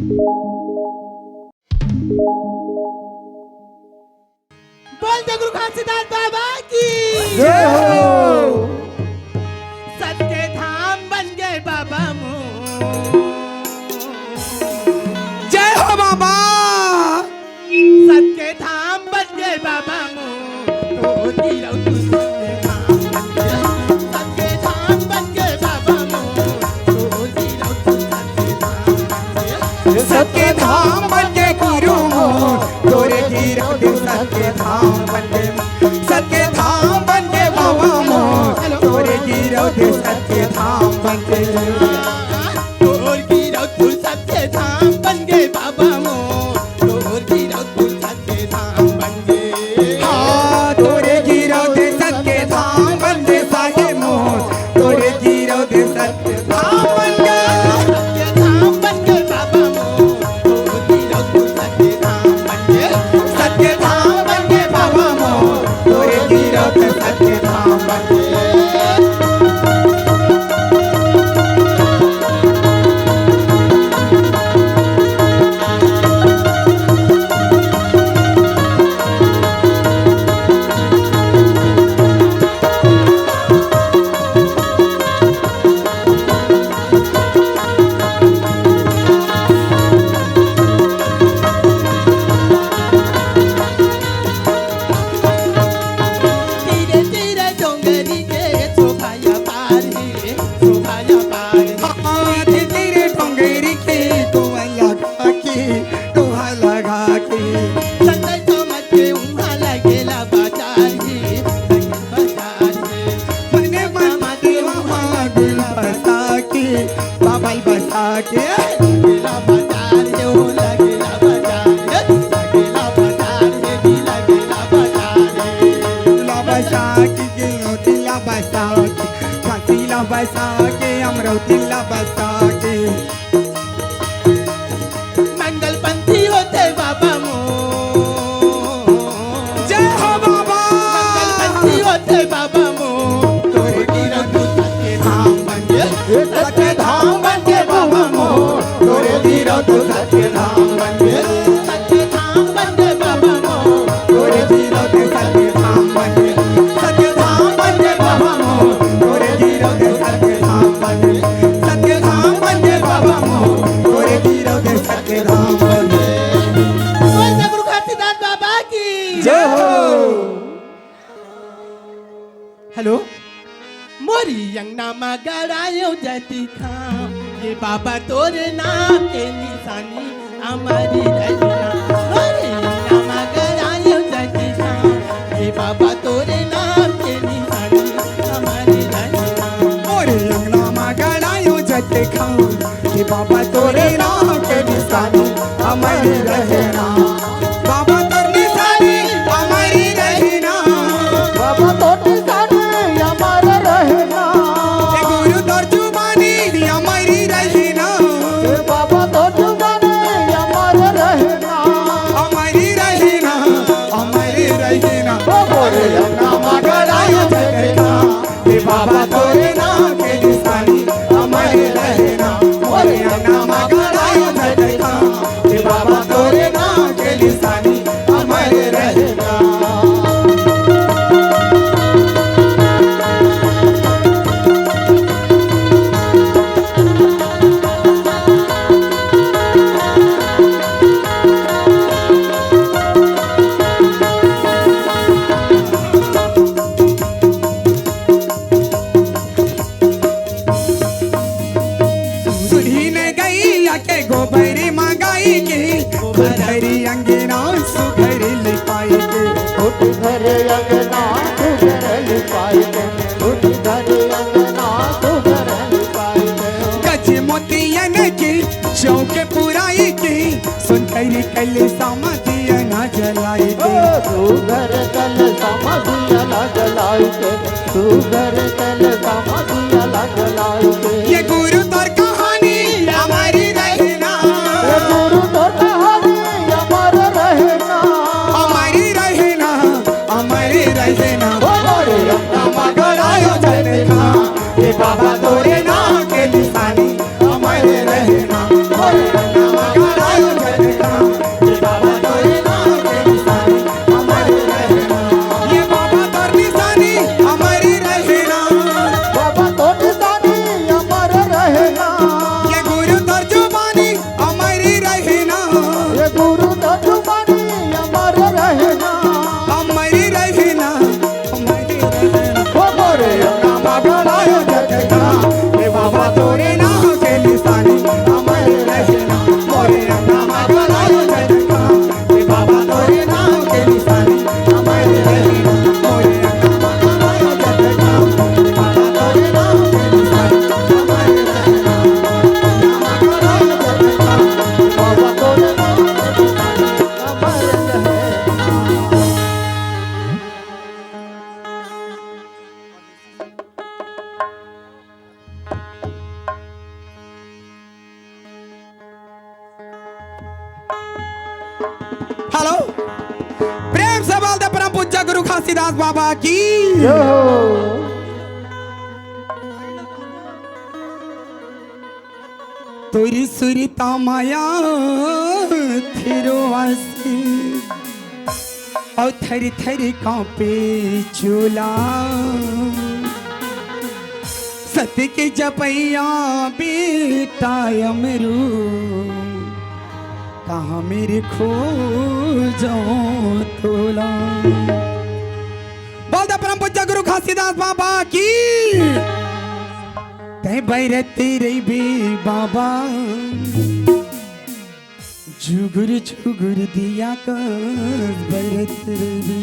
बोल दे गुरु खानसीदास बाबा की जय हो। सबके धाम बन गए बाबा जय हो बाबा। सबके धाम बन गए बाबा तो जीरो सबके धाम बन गए बाबा तो जीरो सबके धाम बन गए गुरु तोरे हीरो दे सबके धाम बन गए। सबके धाम बन गए बाबा मोर तोरे हीरो दे सबके धाम बन गए। तोर गिरो तू सबके धाम बन गए बाबा तोर गिरो तू सबके धाम बन गए। हाँ तोरे हीरो दे सबके धाम बन गए सागे मोर तोरे हीरो दे सबके धाम बन गए। सबके धाम बन गए बाबा तोर गिरो तू सबके धाम बन गए। सबके धाम बन गए बाबा मोर तोरे हीरो दे सबके धाम बन गए। धीरे धीरे डोंगरी के शोभाया पार रे शोभाया पार आधे तेरे डोंगरी के कोवा लगा के कोवा लगा के संतै समझ के उहाँ लगेला बाजार रे बाजार रे मने मामा वहाँ दिल बसा के बाबाई बसा के लगेला बाजार रे ओ लगेला बाजार रे लगेला बाजार रे भी लगेला बाजार रे ला बसा के गिलो दिला बसा के खासीला बसा के अमरौती ला बसा के मंगलपंथी होते बाबा जय हो बाबा। मंगलपंथी होते बाबा तोरे गिरो तू सबके धाम बन गए। सबके धाम बन के बाबा मोर तोरे हीरो तू सबके धाम बन गए। सबके धाम बन गए बाबा तोरे हीरो दे सबके धाम बन गए। सबके धाम बन गए बाबा मोर तोरे हीरो दे सबके धाम बन गए। सबके धाम बन गए बाबा मोर तोरे हीरो दे सबके धाम बन गए। बोल दे गुरु खानसीदास बाबा की जय हो। हेलो मोरी अंगना में गड़ायो जती खाम ये बाबा तोरे नाम के निशानी हमारी रहना। मोरी अंगना में गड़ायो जती खाम ये बाबा तोरे नाम के निशानी हमारी रहना। मोरे अंगना में गड़ायो जते खाऊं कि बाबा तोरे नाम के निशानी हमारी रहना। बाबा तोर निशानी हमारी रहना। बाबा तो निशानी हमारा रहना। ए गुरु तोर जुबानी हमारी रहना। ए बाबा तो जुबानी हमारा रहना। हमारी रहना हमारी रहना। ओ मोरे अंगना में गड़ायो जते खाऊं कि बाबा तोरे नाम के निशानी हमारी रहना। मोरे अंगना में गड़ायो जते खाऊं कि बाबा तोरे नाम के निशानी हमारी रहना। सुधी ने गैया के गोबरी मंगाई के गोबरी अंगना सुघरी लिपाई के उठ घर अंगना तू घर लिपाई के। उठ घर अंगना तू घर लिपाई के। गज मोतियन की चौके पुराई की सुनकरी कल समाधिया न जलाई ओ के तू घर कल समाधिया लगलाई के। तू घर कल समाधिया लगलाई के। ये गुरु तोर कहानी हमारी रहना। ए गुरु तो कहानी हमारा रहना। हमारी रहना हमारी रहना। ओ मोरे अंगना में गड़ायो जते खाऊं कि बाबा तोरे नाम के निशानी हमारे रहना। मोरे अंगना में हेलो, प्रेम से बोल दे परम पूज्य गुरु घासीदास बाबा की। तोरी सुरता माया थिरुवासी और थरी थरी कांपे चूला, सत्य के जपैया बेटा अमरू, कहाँ मेरे खोजो तोला। बोल दे परम पूज्य गुरु घासीदास बाबा की। तै बैरती रही भी बाबा, जुगुर जुगुर दिया कर बैरती रही।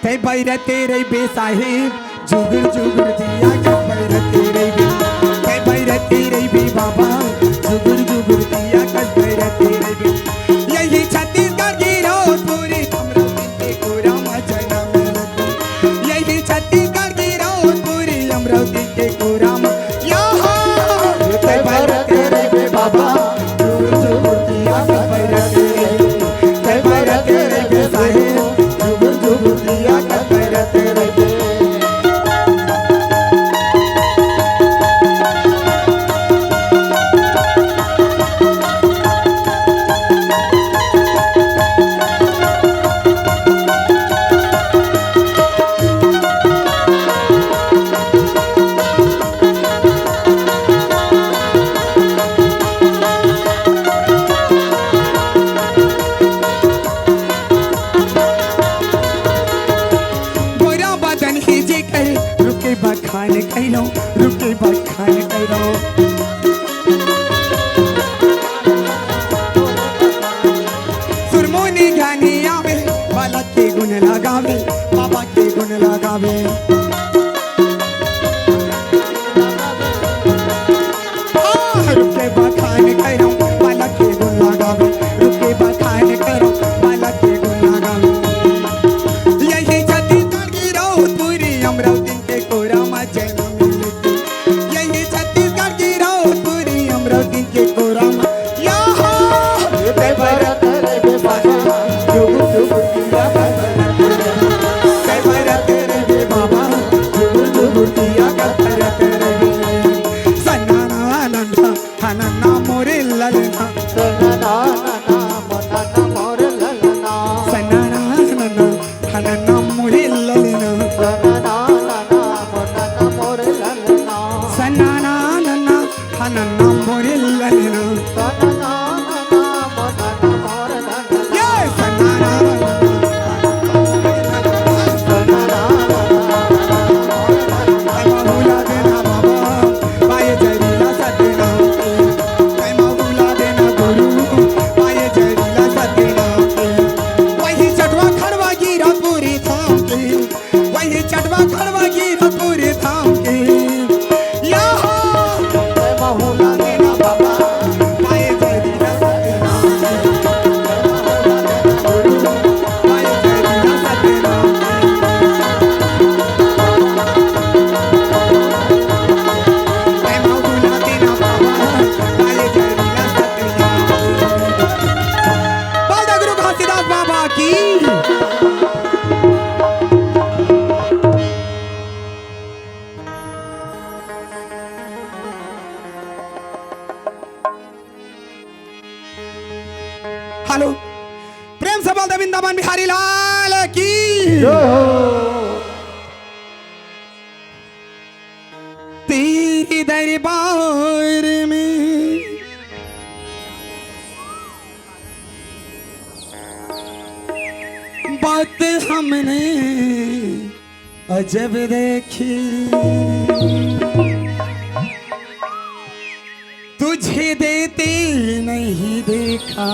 तै बैरती रही बे साहिब, जुगुर जुगुर दिया कर बैरती रही भी। तै बैरती रही भी बाबा, जुगुर जुगुर दिया कर बैरती रही भी। यही छत्तीसगढ़ की रोजपुरी अमरावती के कोरा मजना में। यही छत्तीसगढ़ की रोजपुरी अमरावती के कोरा में। तै बैरती रही भी बाबा, जुगुर जुगुर दिया कर बैरती रही। तै बैरती रही भी साहिब, जुगुर जुगुर दिया कर बैरती रही। बखान कैलो, रुके बखान कैलो। सुरमोनी ज्ञानी आवे, बालक के गुण लगावे, बाबा के गुण लगावे। रुके बखान करो, बालक के गुण लगावे। रुके बखान करो, बालक के गुण लगावे। यही छत्तीसगढ़ की रोजपुरी अमरावती के कोरा मजना मिलती। यही छत्तीसगढ़ की रोजपुरी अमरावती के कोरा में। तै बैरती रही भी बाबा, जुगुर जुगुर दिया कर बैरती रही। तै बैरती रही भी बाबा, जुगुर जुगुर दिया कर बैरती रही। सन्नाना नन्ना हनन्ना मोरे ललना, सन्नाना मोनन्ना मोरे ललना, सन्नाना नन्ना हनन्ना मोरे ललना, सन्नाना मोनन्ना मोरे ललना, सन्नाना नन्ना हनन्ना मोरे ललना। सन्नाना मोनन्ना मोरे ललना, ये सन्नाना सन्नाना भूला देना बाबा, पाए जरीला सतना। भूला देना गुरु, पाए जरीला सतना। वही चटवा खड़वा गिरा पूरी थाम के, वही चटवा खड़वा गिरा पूरी थाम के। बहुला देना बाबा, पाए जरीला सतना, गुरु पाए जरीला सतना। भूला देना बाबा, पाए जरीला सतना। बोल दे गुरु घासीदास बाबा की। हेलो, प्रेम से बोल दे वृंदावन बिहारी लाल की। तेरी दरबार में बात हमने अजब देखी। तुझे देते नहीं देखा,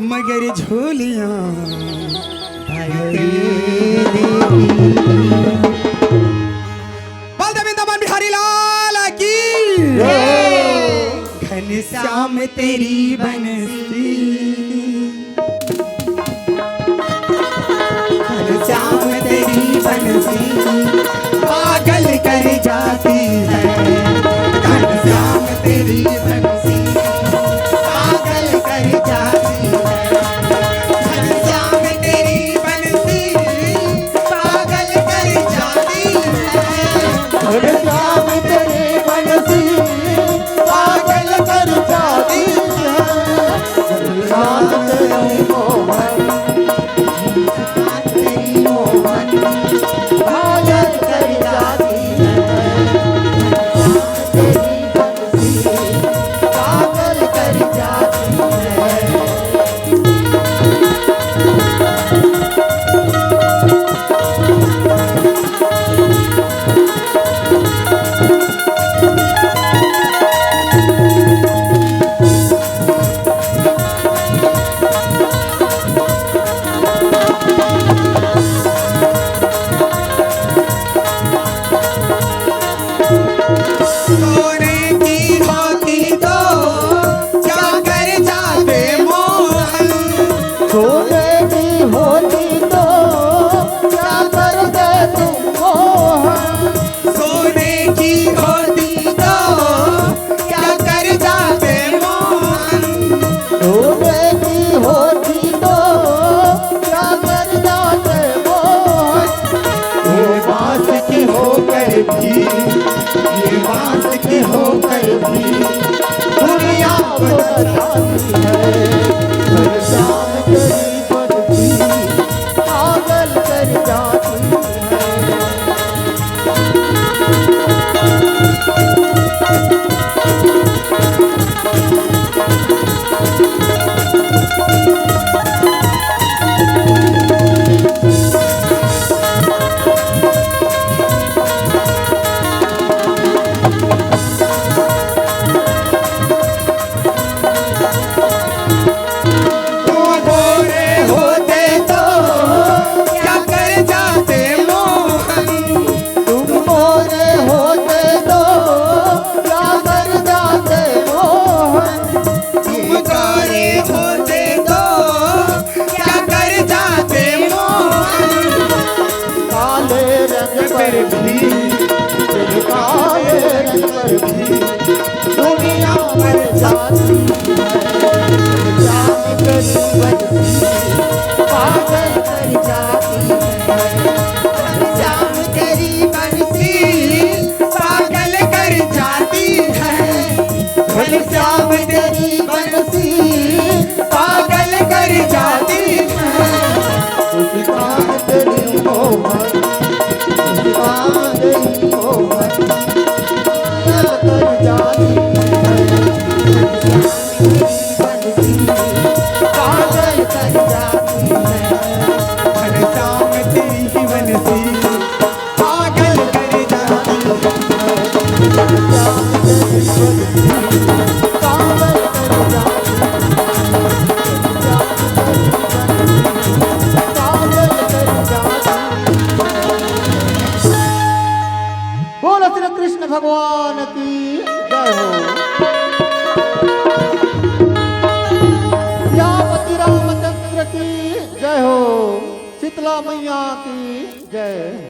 मगर झोलियां बोल दे वृंदावन बिहारी लाल की। घनश्याम तेरी बनसी, घनश्याम तेरी बनसी पागल कर जाती है। घनश्याम तेरी बनसी पर भी दुनिया को सताती है। हर शाम तेरी बरसी पागल कर जाती है। दुनिया पर जाती पागल कर जाती है। शाम तेरी बरसी पागल कर जाती है। हर शाम तेरी बरसी पागल कर जाती है। मुस्कान तेरी मोहन मुस्कान तेरी मोहन कर जाती है। पागल कर जाती है। हर शाम तेरी बरसी पागल कर जाती है। बोलो श्री कृष्ण भगवान की जय हो। सियापति रामचंद्र की जय हो। शीतला मैया की जय।